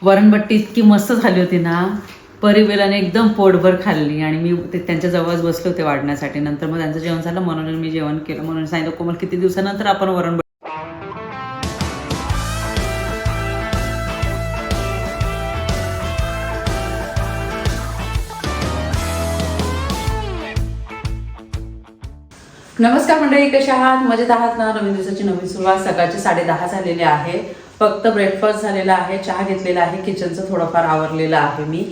वरणबट्टी इतकी मस्त झाली होती ना, परिवेलाने एकदम पोटभर खाल्ली. आणि मी त्यांच्या जवळच बसले होते वाढण्यासाठी. नंतर मग त्यांचं जेवण झालं म्हणून मी जेवण केलं. म्हणून सांगितलं कोमल किती दिवसानंतर आपण वरणबट्टी. नमस्कार मंडळी, कशा आहात? मजेत आहात ना? नवीन दिवसाची नवीन सुरुवात. सकाळचे 10:30 झालेले आहे. फक्त ब्रेकफास्ट झालेला आहे, चहा घेतलेला आहे, किचनचं थोडंफार आवरलेलं आहे मी.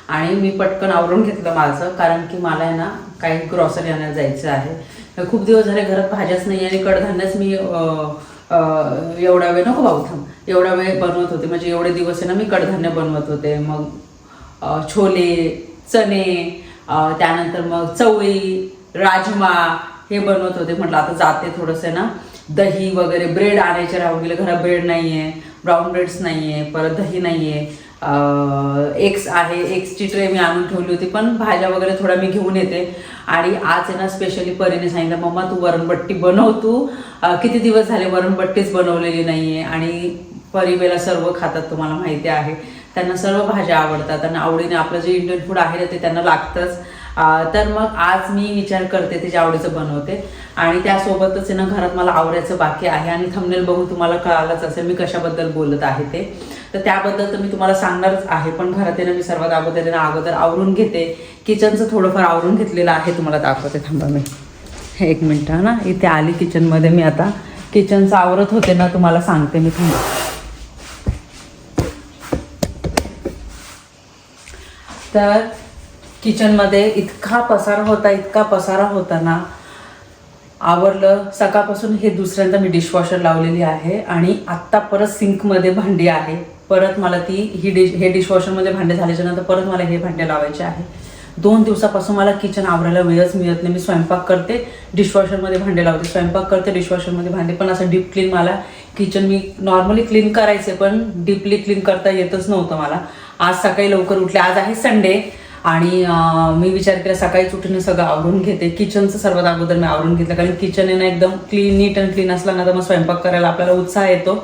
आणि मी पटकन आवरून घेतलं माझं, कारण की मला आहे ना काही ग्रॉसरी आणायला जायचं आहे. खूप दिवस झाले घरात भाज्याच नाही आणि कडधान्यच मी एवढा वेळ नको भाऊ थांब एवढा वेळ बनवत होते. म्हणजे एवढे दिवस आहे ना मी कडधान्य बनवत होते. मग छोले, चणे, त्यानंतर मग चवळी, राजमा हे बनवत होते. म्हटलं आता जाते थोडंसं ना दही वगैरे, ब्रेड आणायचे राहून गेले. घरात ब्रेड नाही आहे, ब्राऊन ब्रेड्स नाही आहे, परत दही नाही आहे, एग्स आहे. एग्सची ट्रे मी आणून ठेवली होती, पण भाज्या वगैरे थोड्या मी घेऊन येते. आणि आज आहे ना स्पेशली परीने सांगितलं मम्मा तू वरणबट्टी बनव. तू किती दिवस झाले वरणबट्टीच बनवलेली नाही आहे. आणि परिवेला सर्व खातात, तुम्हाला माहिती आहे. त्यांना सर्व भाज्या आवडतात आणि आवडीने आपलं जे इंडियन फूड आहे ते त्यांना लागतंच. तर मग आज मी विचार करते त्याच्या आवडीचं बनवते. आणि त्यासोबतच आहे ना घरात मला आवरायचं बाकी आहे. आणि थंबनेल बघून तुम्हाला कळालंच असेल मी कशाबद्दल बोलत आहे ते. तर त्याबद्दल तर मी तुम्हाला सांगणारच आहे. पण घरात आहे ना मी सर्वात अगोदर आवरून घेते. किचनचं थोडंफार आवरून घेतलेलं आहे, तुम्हाला दाखवते. थांबा मी एक मिनटं ना इथे आली किचनमध्ये. मी आता किचनचं आवरत होते ना, तुम्हाला सांगते मी. थांबा. तर किचनमध्ये इतका पसारा होता ना. आवरलं सकाळपासून. हे दुसऱ्यांदा मी डिशवॉशर लावलेली आहे. आणि आत्ता परत सिंकमध्ये भांडी आहे. परत मला हे डिशवॉशरमध्ये भांडे झाल्याच्या नंतर परत मला हे भांडे लावायचे आहे. 2 दिवसापासून मला किचन आवरायला वेळच मिळत नाही. मी स्वयंपाक करते, डिशवॉशरमध्ये भांडे लावते, स्वयंपाक करते, डिशवॉशरमध्ये भांडे. पण असं डीप क्लीन मला किचन मी नॉर्मली क्लीन करायचे, पण डीपली क्लीन करता येतच नव्हतं मला. आज सकाळी लवकर उठले. आज आहे संडे. आणि मी विचार केला सकाळीच उठून सगळं आवरून घेते. किचनचं सर्वात अगोदर मी आवरून घेतलं, कारण किचन आहे ना एकदम नीट अँड क्लीन असला ना तर मग स्वयंपाक करायला आपल्याला उत्साह येतो.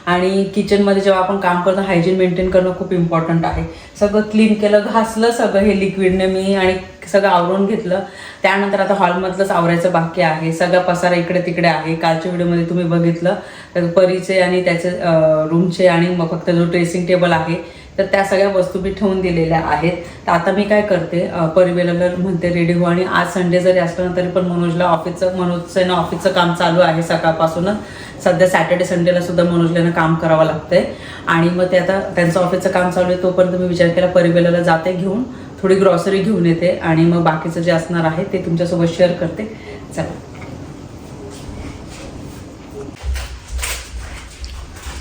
आणि किचनमध्ये जेव्हा आपण काम करतो हायजीन मेंटेन करणं खूप इम्पॉर्टंट आहे. सगळं क्लीन केलं, घासलं सगळं हे लिक्विडने मी, आणि सगळं आवरून घेतलं. त्यानंतर आता हॉलमधलंच आवरायचं बाकी आहे. सगळा पसारा इकडे तिकडे आहे. कालच्या व्हिडिओमध्ये तुम्ही बघितलं तर परीचे आणि त्याचे रूमचे, आणि मग फक्त जो ड्रेसिंग टेबल आहे तर त्या सगळ्या वस्तू मी ठेवून दिलेल्या आहेत. तर आता मी काय करते, परिवेला म्हणते रेडी हो. आणि आज संडे जरी असलं ना तरी पण मनोजचं ना ऑफिसचं काम चालू आहे सकाळपासूनच. सध्या सॅटर्डे संडेला सुद्धा मनोजला काम करावं लागतंय. आणि मग ते आता त्यांचं ऑफिसचं काम चालू आहे, तोपर्यंत मी विचार केला परिवेला जाते घेऊन, थोडी ग्रॉसरी घेऊन येते. आणि मग बाकीचं जे असणार आहे ते तुमच्यासोबत शेअर करते. चला.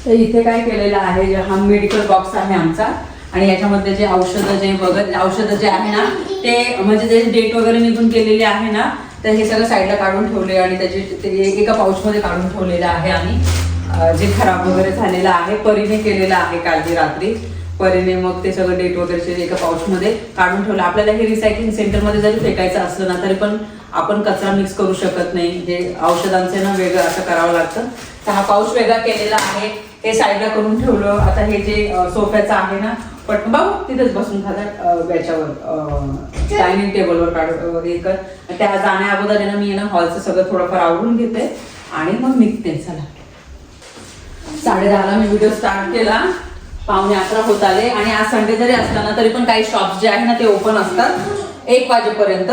तर इथे काय केलेलं आहे, हा मेडिकल बॉक्स आहे आमचा. आणि याच्यामध्ये जे औषधं जे आहे ना ते म्हणजे जे डेट वगैरे निघून गेलेली आहे ना, तर हे सगळं साईडला काढून ठेवले. आणि त्याचे एका पाऊचमध्ये काढून ठेवलेलं आहे. आणि जे खराब वगैरे झालेलं आहे परीने केलेलं आहे कालची रात्री. परीने मग ते सगळं डेट वगैरे एका पाऊचमध्ये काढून ठेवलं. आपल्याला हे रिसायकलिंग सेंटरमध्ये जरी फेकायचं असलं ना तरी पण आपण कचरा मिक्स करू शकत नाही. हे औषधांचे ना वेगळं असं करावं लागतं. तर हा पाऊच वेगळा केलेला आहे, हे साईडला करून ठेवलं. आता हे जे सोफ्याचं आहे ना, पण बाबू तिथेच बसून खातात याच्यावर डायनिंग टेबलवर काढून हे कर. त्या जाण्या अगोदर ना मी ना हॉलचं सगळं थोडंफार आवरून घेते आणि मग निघते. चला. 10:30ला मी व्हिडिओ स्टार्ट केला, 11:15 होत आले. आणि आज संडे जरी असला ना तरी पण काही शॉप्स जे आहे ना ते ओपन असतात 1 वाजेपर्यंत.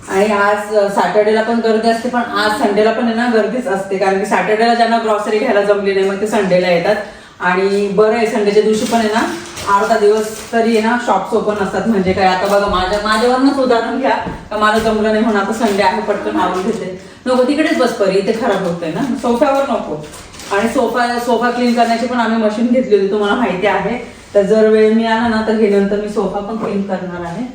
आणि आज सॅटर्डेला पण गर्दी असते, पण आज संडेला पण आहे ना गर्दीच असते. कारण की सॅटर्डेला ज्यांना ग्रॉसरी घ्यायला जमली नाही मग ते संडेला येतात. आणि बरं आहे संडेच्या दिवशी पण आहे ना अर्धा दिवस तरी आहे ना शॉप्स ओपन असतात. म्हणजे काय, आता बघा माझ्यावरनंच उदाहरण घ्या. का मला जमलं नाही म्हणून आता संडे आहे पटकन आवरून घेते. नको तिकडेच बस परी, इथे खराब होतंय ना, सोफ्यावर नको. आणि सोफा क्लीन करण्याची पण आम्ही मशीन घेतली होती, तुम्हाला माहिती आहे. तर जर वेळ मिळाला ना तर हे नंतर मी सोफा पण क्लीन करणार आहे.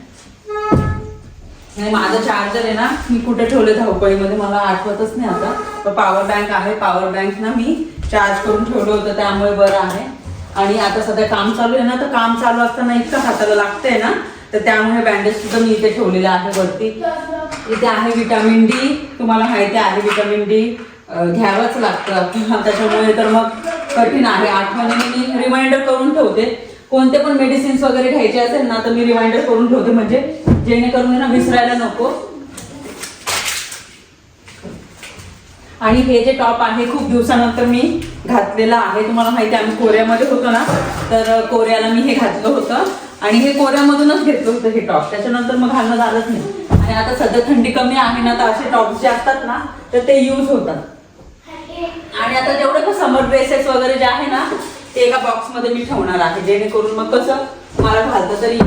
आणि माझं चार्जर आहे ना मी कुठे ठेवले धावपळीमध्ये मला आठवतच नाही आता. पॉवर बँक आहे, पॉवर बँक ना मी चार्ज करून ठेवलं होतं, त्यामुळे बरं आहे. आणि आता सध्या काम चालू आहे ना, तर काम चालू असताना इतकं हाताला लागतंय ना, तर त्यामुळे बँडेज सुद्धा मी इथे ठेवलेलं आहे वरती. इथे आहे विटामिन डी, तुम्हाला माहिती आहे विटामिन डी घ्यावंच लागतं त्याच्यामुळे तर मग कठीण आहे. आठवणीने मी रिमाइंडर करून ठेवते. कोणते पण मेडिसिन्स वगैरे घ्यायचे असेल ना तर मी रिमाइंडर करून ठेवते, म्हणजे जेणेकरून ना विसरायला नको. आणि हे जे टॉप आहे खूप दिवसानंतर मी घातलेलं आहे. तुम्हाला माहिती आहे आम्ही कोरियामध्ये होतो ना, तर कोरियाला मी हे घातलं होतं आणि हे कोरियामधूनच घेतलं होतं हे टॉप. त्याच्यानंतर मग घालणं झालंच नाही. आणि आता सध्या थंडी कमी आहे ना, तर असे टॉप जे असतात ना तर ते यूज होतात. आणि आता जेवढे पण समर ड्रेसेस वगैरे जे आहे ना ते एका बॉक्समध्ये मी ठेवणार आहे, जेणेकरून मग कसं मला घालतं तरी.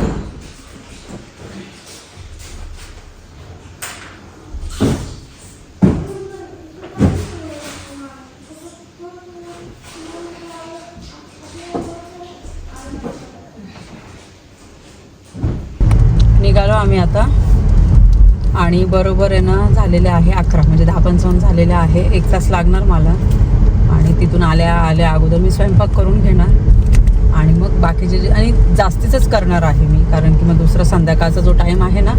निघालो आम्ही आता आणि बरोबर आहे ना झालेले आहे 11, म्हणजे 10:55 झालेले आहे. 1 तास लागणार मला. आणि तिथून आल्या अगोदर मी स्वयंपाक करून घेणार आणि मग बाकीचे जे आणि जास्तीचंच करणार आहे मी, कारण की मग दुसरा संध्याकाळचा जो टाईम आहे ना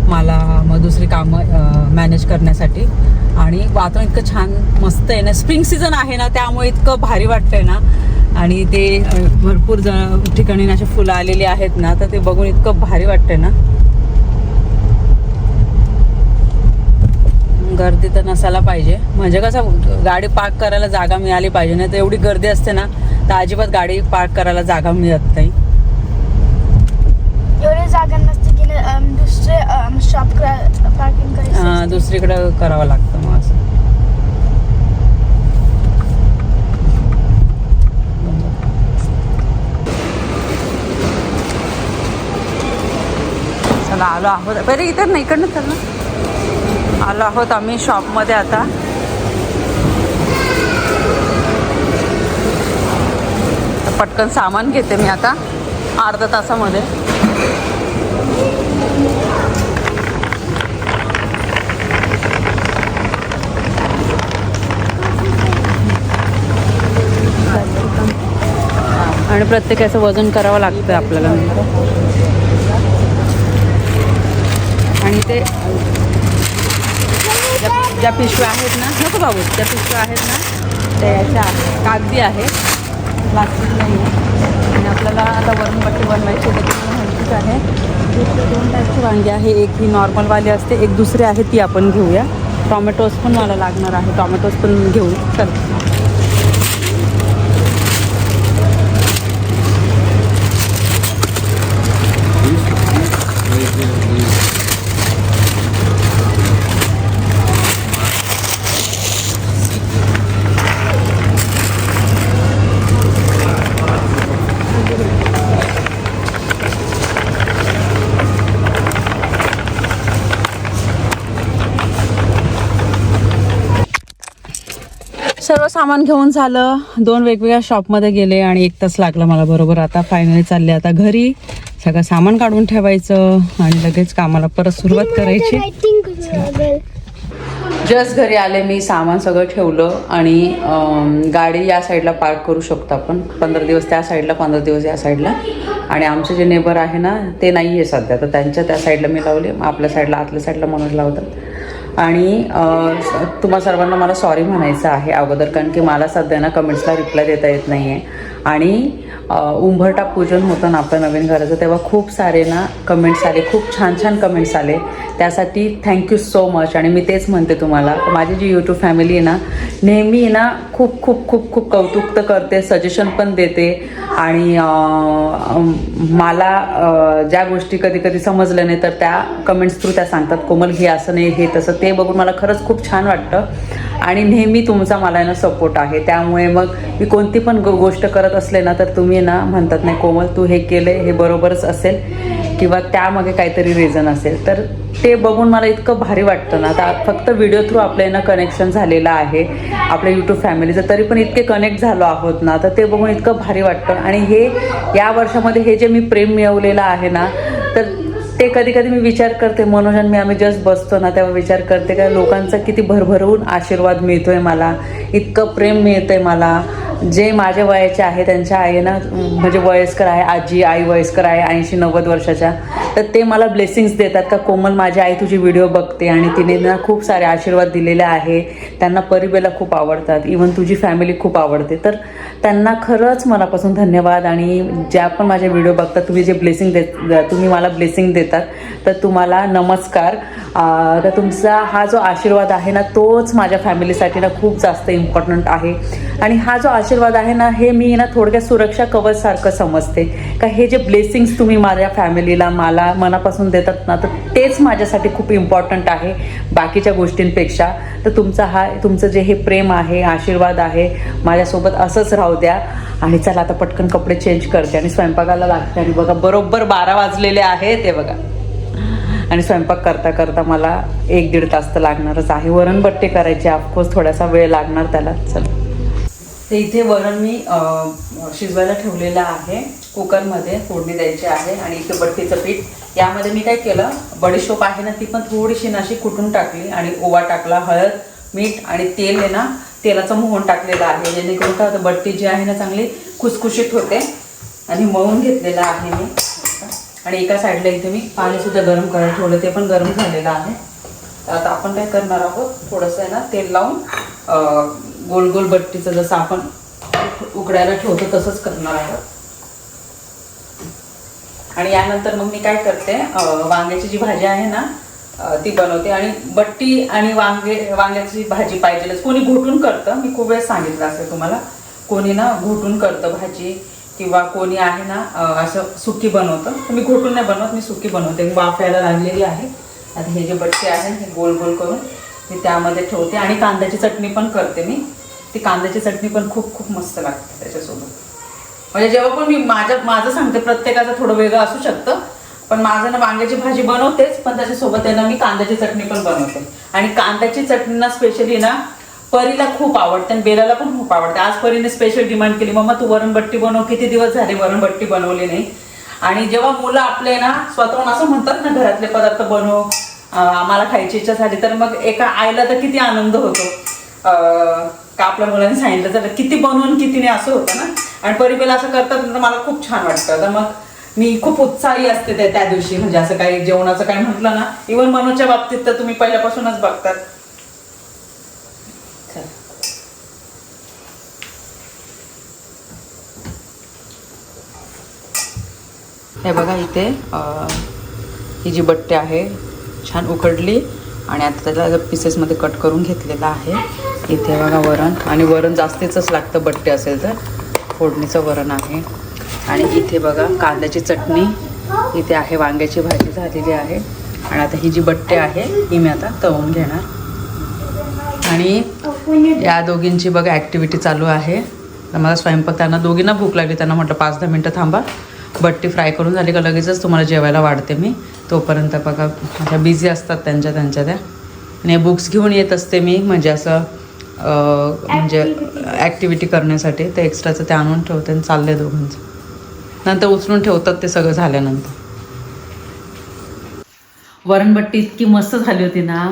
मला मग दुसरी कामं मॅनेज करण्यासाठी. आणि वातावरण इतकं छान मस्त आहे ना, स्प्रिंग सीझन आहे ना त्यामुळे इतकं भारी वाटतंय ना. आणि ते भरपूर ठिकाणी असे फुलं आलेली आहेत ना, तर ते बघून इतकं भारी वाटतंय ना. गर्दी तर नसायला पाहिजे, म्हणजे कसं गाडी पार्क करायला जागा मिळाली पाहिजे. नाही तर एवढी गर्दी असते ना तर अजिबात गाडी पार्क करायला जागा मिळत नाही. एवढी जागा नसते की दुसरे शॉप पार्किंग करायचं, दुसरीकडे करावं लागतं मग असं. चला आलो आहोत. बरं इथं नाही, इकडनं चल ना. आलो आहोत आम्ही शॉपमध्ये आता. पटकन सामान घेते मी आता अर्धा तासामध्ये. आणि प्रत्येकाचं वजन करावं लागतं आपल्याला. आणि ते ज्या पिशव्या आहेत ना, नको बाबू, ज्या पिशव्या आहेत ना त्याच्या कागदी आहेत, प्लास्टिक नाही आहे. आणि आपल्याला आता वरणपट्टी बनवायची होती, तुम्हाला माहितीच आहे. दुसरे 2 टाईपची वांगी आहे, एक ही नॉर्मलवाली असते, एक दुसरी आहे ती आपण घेऊया. टॉमॅटोज पण मला लागणार आहे, टॉमॅटोज पण घेऊ. चल सर्व सामान घेऊन झालं. 2 वेगवेगळ्या शॉपमध्ये गेले आणि 1 तास लागला मला बरोबर. आता फायनली चालले आता घरी. सगळं सामान काढून ठेवायचं आणि लगेच कामाला परत सुरुवात करायची. जस्ट घरी आले मी, सामान सगळं ठेवलं आणि गाडी या साईडला पार्क करू शकतो आपण. 15 दिवस त्या साईडला, 15 दिवस या साईडला. आणि आमचे जे नेबर आहे ना ते नाही आहे सध्या, तर त्यांच्या त्या साईडला मी लावले, आपल्या साईडला आतल्या साईडला मनोज लावतात. आणि तुम्हा सर्वांना मला सॉरी म्हणायचं आहे अगोदर, कारण की मला सध्या ना कमेंट्सला रिप्लाय देता येत नाही आहे. आणि उंबरठा पूजन होतं ना आपलं नवीन घराचं, तेव्हा खूप सारे ना कमेंट्स आले, खूप छान छान कमेंट्स आले. त्यासाठी थँक्यू सो मच. आणि मी तेच म्हणते तुम्हाला, माझी जी यूट्यूब फॅमिली आहे ना नेहमी ना खूप खूप खूप खूप कौतुक तर करते, सजेशन पण देते. आणि मला ज्या गोष्टी कधी कधी समजल्या नाही तर त्या कमेंट्स थ्रू त्या सांगतात, कोमल हे असं नाही, हे तसं. ते बघून मला खरंच खूप छान वाटतं. आणि नेहमी तुमचा मला ना सपोर्ट आहे. त्यामुळे मग मी कोणती पण गोष्ट करत असले ना तर तुम्ही ना म्हणतात नाही कोमल तू हे केलं हे बरोबरच असेल, किंवा त्यामागे काहीतरी रिझन असेल. तर ते बघून मला इतकं भारी वाटतं ना. आता फक्त व्हिडिओ थ्रू आपल्या ना कनेक्शन झालेलं आहे आपल्या यूट्यूब फॅमिलीचं, तरी पण इतके कनेक्ट झालो आहोत ना, तर ते बघून इतकं भारी वाटतं. आणि हे या वर्षामध्ये हे जे मी प्रेम मिळवलेलं आहे ना, तर ते कधी कधी मी विचार करते, मनोजन मी आम्ही जस्ट बसतो ना तेव्हा विचार करते का लोकांचा किती भरभरून आशीर्वाद मिळतोय मला, इतकं प्रेम मिळतंय मला. जे माझ्या वयाचे आहे त्यांच्या आई ना म्हणजे वयस्कर आहे, आजी आई वयस्कर आहे 80-90 वर्षाच्या, तर ते मला ब्लेसिंग्स देतात का कोमल माझी आई तुझी व्हिडिओ बघते आणि तिने ना खूप सारे आशीर्वाद दिलेले आहे, त्यांना परिबेला खूप आवडतात, इवन तुझी फॅमिली खूप आवडते. तर त्यांना खरंच मनापासून धन्यवाद. आणि ज्या पण माझे व्हिडिओ बघतात तुम्ही जे ब्लेसिंग तुम्ही मला ब्लेसिंग देतात तर तुम्हाला नमस्कार. तर तुमचा हा जो आशीर्वाद आहे ना तोच माझ्या फॅमिलीसाठी ना खूप जास्त इम्पॉर्टंट आहे. आणि हा जो आशीर्वाद आहे ना हे मी ना थोडक्यात सुरक्षा कवचसारखं समजते का हे जे ब्लेसिंग्स तुम्ही माझ्या फॅमिलीला मला मनापासून देतात ना तर तेच माझ्यासाठी खूप इम्पॉर्टंट आहे बाकीच्या गोष्टींपेक्षा. तर तुमचं जे हे प्रेम आहे आशीर्वाद आहे माझ्यासोबत असंच राहू द्या. आणि चला आता पटकन कपडे चेंज करते आणि स्वयंपाकाला लागते. आणि बघा बरोबर 12 वाजलेले आहे ते बघा. आणि स्वयंपाक करता करता मला 1-1.5 तास तर लागणारच आहे. वरणबट्टी करायची ऑफकोर्स थोडासा वेळ लागणार त्याला. चला ते इथे वरण मी शिजवायला ठेवलेलं आहे कुकरमध्ये, फोडणी द्यायची आहे. आणि इथे बट्टीचं पीठ, यामध्ये मी काय केलं बडीशोप आहे ना ती पण थोडीशी नाशी कुटून टाकली आणि ओवा टाकला, हळद मीठ आणि तेल आहे ना तेलाचं मोहन टाकलेलं आहे जेणेकरून काय होतं बट्टी जी आहे ना चांगली खुसखुशीत होते. आणि मळून घेतलेलं आहे मी. आणि एका साईडला इथे मी पाणीसुद्धा गरम करायला ठेवलं, ते पण गरम झालेलं आहे. आता आपण काय करणार आहोत थोडंसं आहे ना तेल लावून गोल गोल बट्टीचं जसं आपण उकडायला ठेवतो तसंच करणार आहोत. आणि यानंतर मग मी काय करते वांग्याची जी भाजी आहे ना ती बनवते. आणि बट्टी आणि वांग्याची भाजी पाहिजेलच. कोणी घोटून करतं, मी खूप वेळेस सांगितलं असेल तुम्हाला, कोणी ना घोटून करतं भाजी किंवा कोणी आहे ना असं सुकी बनवतं. तर मी घोटून नाही बनवत, मी सुकी बनवते. वाफायला लागलेली आहे. आता हे जे बट्टे आहे हे गोल गोल करून मी त्यामध्ये ठेवते. आणि कांद्याची चटणी पण करते मी. ती कांद्याची चटणी पण खूप खूप मस्त लागते त्याच्यासोबत. म्हणजे जेव्हा पण मी माझं सांगते, प्रत्येकाचं थोडं वेगळं असू शकतं, पण माझं ना वांग्याची भाजी बनवतेच पण त्याच्यासोबत आहे ना मी कांद्याची चटणी पण बनवते. आणि कांद्याची चटणी ना स्पेशली ना परीला खूप आवडते आणि बेलाला पण खूप आवडते. आज परीने स्पेशल डिमांड केली, मम्मा तू वरणबट्टी बनव, किती दिवस झाले वरणबट्टी बनवली नाही. आणि जेव्हा मुलं आपले ना स्वतःहून असं म्हणतात ना घरातले पदार्थ बनव आम्हाला खायची इच्छा झाली, तर मग एका आईला तर किती आनंद होतो का आपल्या मुलांनी सांगितलं तर किती बनवून किती नाही असं होतं ना. आणि परिबेला असं करतात तर मला खूप छान वाटतं. तर मग मी खूप उत्साही असते त्या दिवशी. म्हणजे असं काही जेवणाचं काही म्हटलं ना, इव्हन मनूच्या बाबतीत तर तुम्ही पहिल्यापासूनच बघतात. हे बघा इथे ही जी बट्टी आहे छान उकडली आणि आता त्याला पीसेसमध्ये कट करून घेतलेलं आहे. इथे बघा वरण, आणि वरण जास्तीचंच लागतं बट्टे असेल तर, फोडणीचं वरण आहे. आणि इथे बघा कांद्याची चटणी, इथे आहे वांग्याची भाजी झालेली आहे. आणि आता ही जी बट्टे आहे ही मी आता तळून घेणार. आणि या दोघींची बघा ॲक्टिव्हिटी चालू आहे. तर मला स्वयंपाक, त्यांना दोघींना भूक लागली, त्यांना म्हटलं 5-10 मिनटं थांबा, बट्टी फ्राय करून झाली का लगेचच तुम्हाला जेवायला वाढते मी. तोपर्यंत बघा माझ्या बिझी असतात त्यांच्या त्या. आणि बुक्स घेऊन येत असते मी, म्हणजे असं म्हणजे ॲक्टिव्हिटी करण्यासाठी. ते एक्स्ट्राचं ते आणून ठेवते आणि चालले दोघांचं. नंतर उचलून ठेवतात ते सगळं झाल्यानंतर. वरणबट्टी इतकी मस्त झाली होती ना,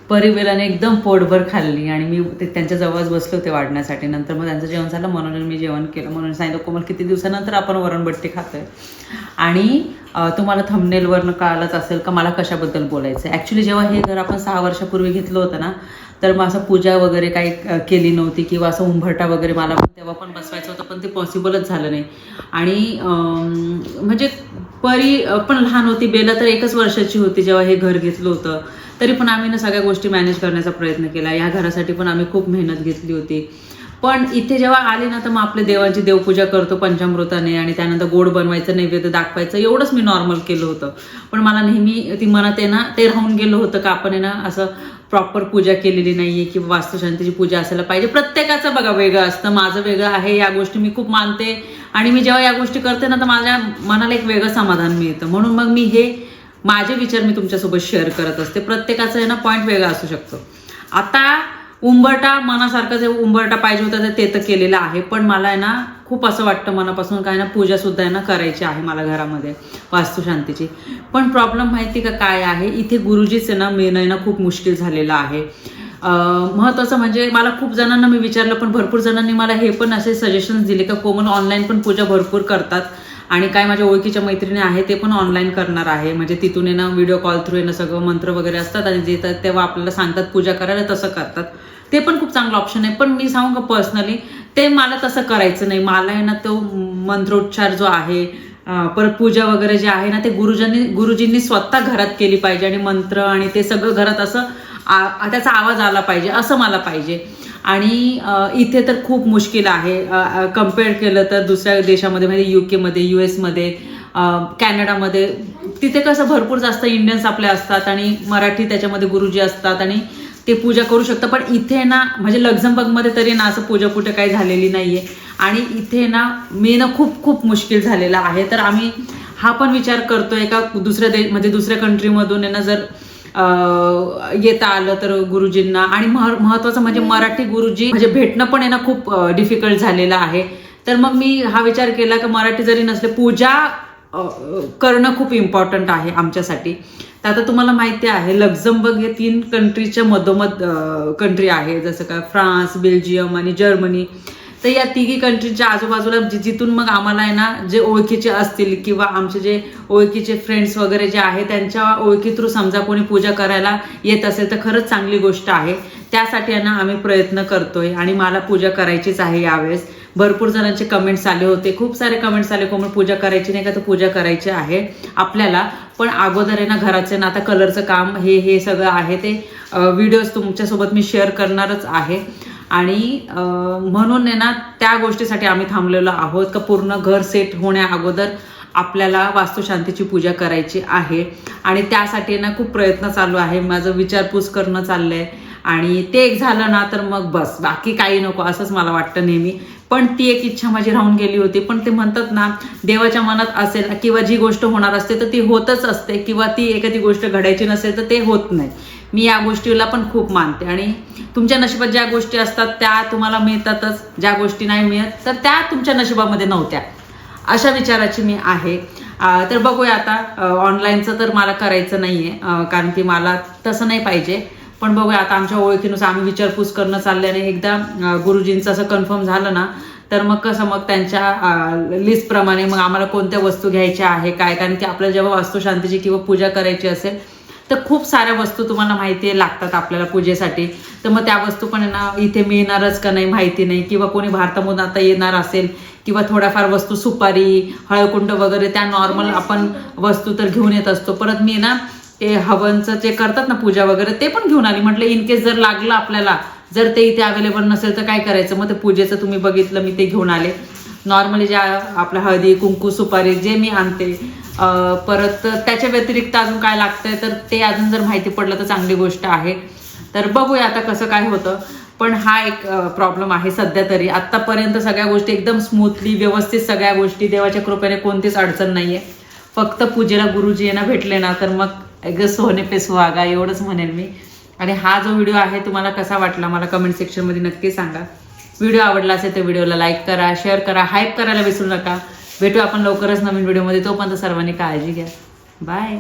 परिवेलाने एकदम पोटभर खाल्ली. आणि मी ते त्यांच्या जवळच बसले होते वाढण्यासाठी. नंतर मग त्यांचं जेवण झालं म्हणून मी जेवण केलं. म्हणून सांगितलं कोमल किती दिवसानंतर आपण वरणबट्टी खातोय. आणि तुम्हाला थंबनेलवरनं कळालंच असेल का मला कशाबद्दल बोलायचं आहे. ॲक्च्युली जेव्हा हे घर आपण 6 वर्षापूर्वी घेतलं होतं ना, तर मग असं पूजा वगैरे काही केली नव्हती किंवा असं उंबरटा वगैरे मला पण तेव्हा पण बसवायचं होतं, पण ते पॉसिबलच झालं नाही. आणि म्हणजे परी पण लहान होती, बेला तर 1च वर्षाची होती जेव्हा हे घर घेतलं होतं. तरी पण आम्ही ना सगळ्या गोष्टी मॅनेज करण्याचा प्रयत्न केला. ह्या घरासाठी पण आम्ही खूप मेहनत घेतली होती. पण इथे जेव्हा आले ना तर मग आपल्या देवांची देवपूजा करतो पंचामृताने, आणि त्यानंतर गोड बनवायचं, नैवेद्य दाखवायचं, एवढंच मी नॉर्मल केलं होतं. पण मला नेहमी ती मनात आहे ना ते राहून गेलं होतं का आपण आहे ना असं प्रॉपर पूजा केलेली नाहीये किंवा वास्तुशांतीची पूजा असायला पाहिजे. प्रत्येकाचं बघा वेगळं असतं, माझं वेगळं आहे. या गोष्टी मी खूप मानते आणि मी जेव्हा या गोष्टी करते ना तर माझ्या मनाला एक वेगळं समाधान मिळतं. म्हणून मग मी हे माझे विचार मी तुमच्यासोबत शेअर करत असते. प्रत्येकाचा आहे ना पॉईंट वेगळा असू शकतो. आता उंबरटा मनासारखं जे उंबरटा पाहिजे होता ते तर केलेलं आहे, पण मला आहे ना खूप असं वाटतं मनापासून काय ना पूजा सुद्धा आहे ना करायची आहे मला घरामध्ये वास्तुशांतीची. पण प्रॉब्लेम माहिती का काय आहे, इथे गुरुजीच आहे ना मिळणं ना खूप मुश्किल झालेलं आहे. महत्त्वाचं म्हणजे मला खूप जणांना मी विचारलं, पण भरपूर जणांनी मला हे पण असे सजेशन्स दिले का कोमल ऑनलाईन पण पूजा भरपूर करतात आणि काय माझ्या ओळखीच्या मैत्रिणी आहे ते पण ऑनलाईन करणार आहे. म्हणजे तिथून आहे ना व्हिडिओ कॉल थ्रू आहे ना सगळं मंत्र वगैरे असतात आणि जे तेव्हा आपल्याला सांगतात पूजा करायला, तसं करतात. ते पण खूप चांगलं ऑप्शन आहे. पण मी सांगू का पर्सनली ते मला तसं करायचं नाही. मला आहे ना तो मंत्रोच्चार जो आहे, परत पूजा वगैरे जे आहे ना ते गुरुजींनी स्वतः घरात केली पाहिजे आणि मंत्र आणि ते सगळं घरात असं त्याचा आवाज आला पाहिजे असं मला पाहिजे. आणि इथे तर खूप मुश्किल आहे कम्पेअर केलं तर दुसऱ्या देशामध्ये, म्हणजे UK मध्ये, US मध्ये, कॅनडामध्ये. तिथे कसं भरपूर जास्त इंडियन्स आपले असतात आणि मराठी त्याच्यामध्ये गुरुजी असतात आणि ते पूजा करू शकतात. पण इथे ना म्हणजे लक्झमबर्गमध्ये तरी ना असं पूजा कुठे काही झालेली नाहीये आणि इथे ना मी ना खूप मुश्किल झालेला आहे. तर आम्ही हा पण विचार करतोय का म्हणजे दुसऱ्या कंट्रीमधून आहे ना जर येता आलं तर गुरुजींना. आणि महत्वाचं म्हणजे मराठी गुरुजी म्हणजे भेटणं पण आहे ना खूप डिफिकल्ट झालेलं आहे. तर मग मी हा विचार केला की मराठी जरी नसले पूजा करणं खूप इम्पॉर्टंट आहे आमच्यासाठी. तर आता तुम्हाला माहिती आहे लक्झमबर्ग हे 3 कंट्रीच्या मधोमध कंट्री आहे, जसं का फ्रान्स, बेल्जियम आणि जर्मनी. तर या तिघी कंट्रीच्या आजूबाजूला जिथून मग आम्हाला आहे ना जे ओळखीचे असतील किंवा आमचे जे ओळखीचे फ्रेंड्स वगैरे जे आहे त्यांच्या ओळखी थ्रू समजा कोणी पूजा करायला येत असेल तर खरंच चांगली गोष्ट आहे. त्यासाठी आहे ना आम्ही प्रयत्न करतोय आणि मला पूजा करायचीच आहे यावेळेस. भरपूर जणांचे कमेंट्स आले होते, खूप सारे कमेंट्स आले, कोण पूजा करायची नाही का, तर पूजा करायची आहे आपल्याला. पण अगोदर आहे ना घराचे ना आता कलरचं काम हे सगळं आहे ते व्हिडिओज तुमच्यासोबत मी शेअर करणारच आहे. आणि म्हणून आहे ना त्या गोष्टीसाठी आम्ही थांबलेलो आहोत का पूर्ण घर सेट होण्या अगोदर आपल्याला वास्तुशांतीची पूजा करायची आहे. आणि त्यासाठी ना खूप प्रयत्न चालू आहे, माझं विचारपूस करणं चाललंय. आणि ते एक झालं ना तर मग बस बाकी काही नको असंच मला वाटतं नेहमी. पण ती एक इच्छा माझी राहून गेली होती. पण ते म्हणतात ना देवाच्या मनात असेल किंवा जी गोष्ट होणार असते तर ती होतच असते, किंवा ती एखादी गोष्ट घडायची नसेल तर ते होत नाही. मी या गोष्टीला पण खूप मानते. आणि तुमच्या नशिबात ज्या गोष्टी असतात त्या तुम्हाला मिळतातच, ज्या गोष्टी नाही मिळत तर त्या तुमच्या नशिबामध्ये नव्हत्या, अशा विचाराची मी आहे. तर बघूया आता ऑनलाईनचं तर मला करायचं नाहीये कारण की मला तसं नाही पाहिजे. पण बघूया आता आमच्या ओळखीनुसार आम्ही विचारपूस करणं चालल्याने एकदा गुरुजींचं असं कन्फर्म झालं ना तर मग कसं मग त्यांच्या लिस्टप्रमाणे मग आम्हाला कोणत्या वस्तू घ्यायच्या आहे काय, कारण की आपल्याला जेव्हा वास्तुशांतीची किंवा पूजा करायची असेल तर खूप साऱ्या वस्तू तुम्हाला माहिती आहे लागतात आपल्याला पूजेसाठी. तर मग त्या वस्तू पण ना इथे मिळणारच का नाही माहिती नाही, किंवा कोणी भारतामधून आता येणार असेल किंवा थोड्याफार वस्तू सुपारी, हळकुंड वगैरे त्या नॉर्मल आपण वस्तू तर घेऊन येत असतो. परत मी ना ते हवनचं जे करतात ना पूजा वगैरे ते पण घेऊन आली. म्हटलं इन केस जर लागलं आपल्याला, जर ते इथे अवेलेबल नसेल तर काय करायचं. मग ते पूजेचं तुम्ही बघितलं मी ते घेऊन आले. नॉर्मली ज्या आपल्या हळदी कुंकू सुपारी जे मी आणते. परत त्याच्या व्यतिरिक्त अजून काय लागतंय तर ते अजून जर माहिती पडलं तर चांगली गोष्ट आहे. तर बघूया आता कसं काय होतं. पण हा एक प्रॉब्लेम आहे सध्या तरी. आत्तापर्यंत सगळ्या गोष्टी एकदम स्मूथली व्यवस्थित सगळ्या गोष्टी देवाच्या कृपेने कोणतीच अडचण नाहीये. फक्त पूजेला गुरुजी यांना भेटले ना तर मग एक सोने पे सुहागा एवढंच म्हणेन मी. आणि हा जो व्हिडिओ आहे तुम्हाला कसा वाटला मला कमेंट सेक्शनमध्ये नक्की सांगा. व्हिडिओ आवडला असेल तर व्हिडिओला लाईक करा, शेअर करा, हाईप करायला विसरू नका. भेटू आपण लवकरच नवीन व्हिडिओमध्ये. तोपर्यंत सर्वांनी काळजी घ्या. बाय.